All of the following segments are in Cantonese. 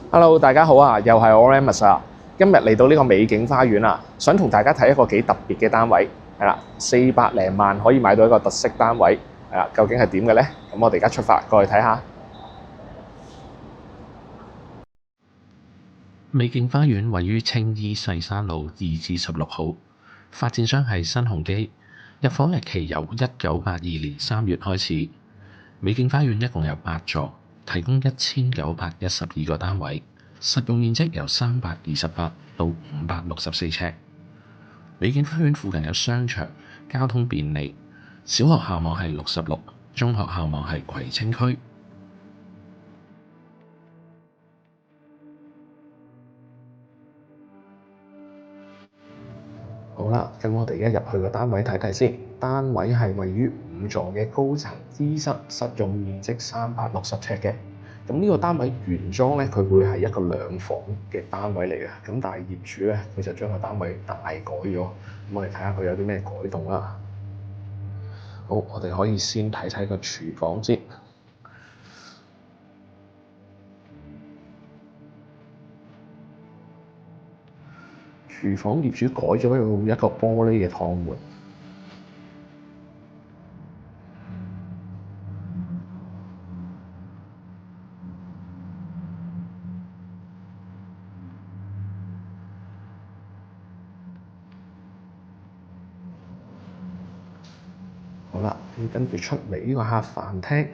Hello，大家好啊，又係我 Remus 啊。今日嚟到呢個美景花園啊，想同大家睇一個幾特別嘅單位，係啦，400零萬可以買到一個特色單位，係啦，究竟係點嘅呢？咁我哋而家出發過去睇下。美景花園位於青衣世山路2至16號，發展商係新鴻基，入伙日期由1982年3月開始。美景花園一共有8座，提供1912個單位，實用面積由328到564尺。美景花園附近有商場，交通便利，小學校網係66，中學校網係葵青區。好啦，咁我哋而家入去個單位睇睇先。單位係位於5座嘅高層資室，實用面積360尺嘅。咁呢個單位原裝咧，佢會係一個2房嘅單位嚟嘅。咁但係業主咧，佢就將個單位大改咗。咁我哋睇下佢有啲咩改動啦。好，我哋可以先睇睇個廚房先。廚房業主改咗一個玻璃嘅趟門。好啦，咁跟住出嚟呢個客飯廳，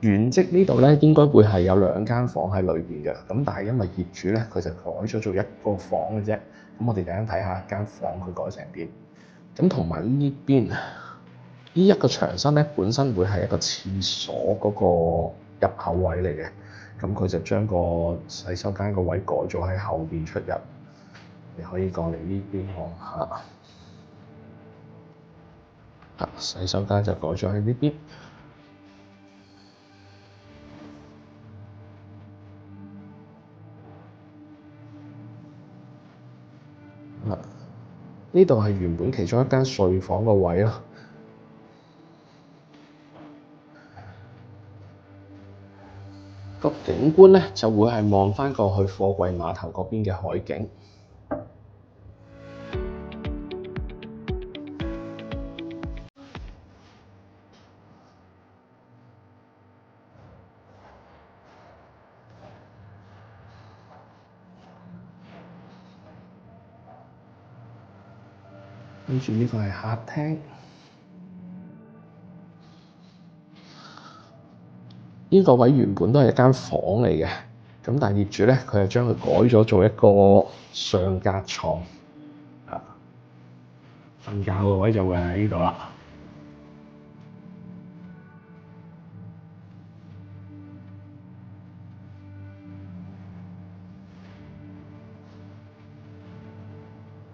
原則呢度咧應該會係有2間房喺裏邊嘅，咁但係因為業主咧佢就改咗做1個房嘅啫，咁我哋等陣睇下間房佢改成點。咁同埋呢邊呢一個牆身咧本身會係一個廁所嗰個入口位嚟嘅，咁佢就將個洗手間個位改咗喺後邊出入，你可以過嚟呢邊望下。洗手間就改咗喺呢邊。呢度係原本其中一間睡房個位咯。個景觀咧就會係望返過去貨櫃碼頭嗰邊嘅海景。跟住呢個係客廳，呢個位原本都係一間房嚟嘅，咁但係業主咧佢就將佢改咗做一個上格床，瞓覺個位就會喺呢度啦。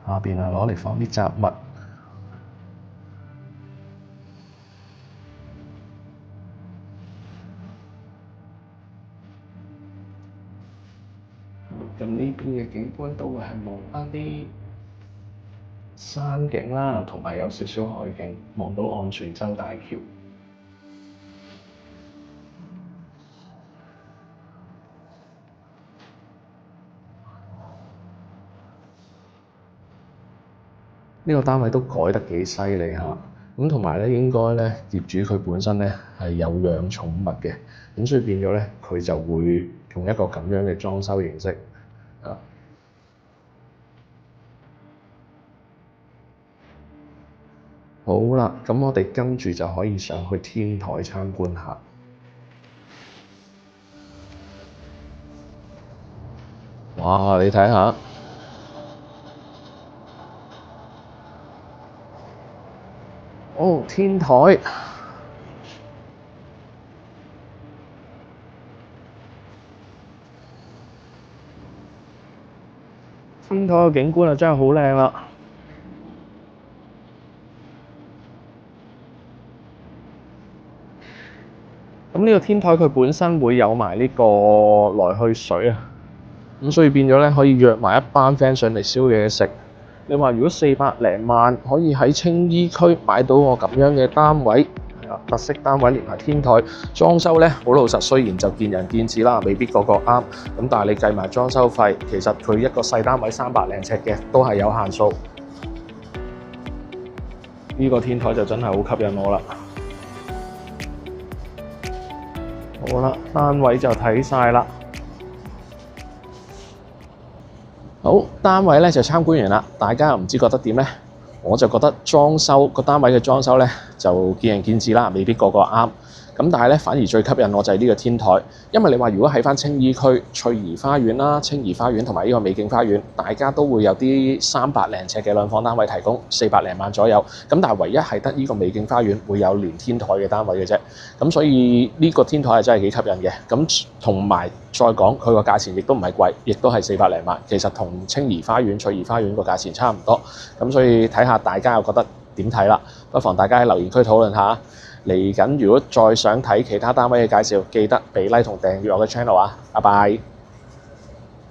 下邊係攞嚟放啲雜物。咁呢邊嘅景觀都會係望返啲山景啦，同埋有少少海景，望到昂船洲大橋。呢個單位都改得幾犀利下，咁同埋咧應該咧業主佢本身咧係有養寵物嘅，咁所以變咗咧佢就會用一個咁樣嘅裝修形式啊。好啦，咁我哋跟住就可以上去天台參觀下。哇！你睇下。哦，天台。天台嘅景觀啊，真係好靚啦！咁呢個天台佢本身會有埋呢個來去水啊，咁所以變咗咧可以約埋一班 friend 上嚟燒嘢食。你話如果400零萬可以喺青衣區買到個咁樣嘅單位，特色單位連埋天台裝修咧，好老實，雖然就見仁見智啦，未必個個啱。咁但係你計埋裝修費，其實佢一個細單位300零尺嘅都係有限數。呢個天台就真係好吸引我啦。好啦，單位就睇晒啦。好，單位咧就參觀完啦，大家又唔知覺得點呢？我就覺得裝修個單位嘅裝修咧就見仁見智啦，未必個個啱。咁但係咧，反而最吸引我就係呢個天台，因為你話如果喺翻青衣區翠怡花園啦、青怡花園同埋呢個美景花園，大家都會有啲300零尺嘅兩房單位提供，400零萬左右。咁但係唯一係得呢個美景花園會有連天台嘅單位嘅啫。咁所以呢個天台係真係幾吸引嘅。咁同埋再講佢個價錢亦都唔係貴，亦都係400零萬。其實同青怡花園、翠怡花園個價錢差唔多。咁所以睇下大家又覺得點睇啦？不妨大家喺留言區討論下。嚟緊如果再想睇其他單位嘅介紹，記得俾 like 同訂閱我嘅 channel啊！拜拜。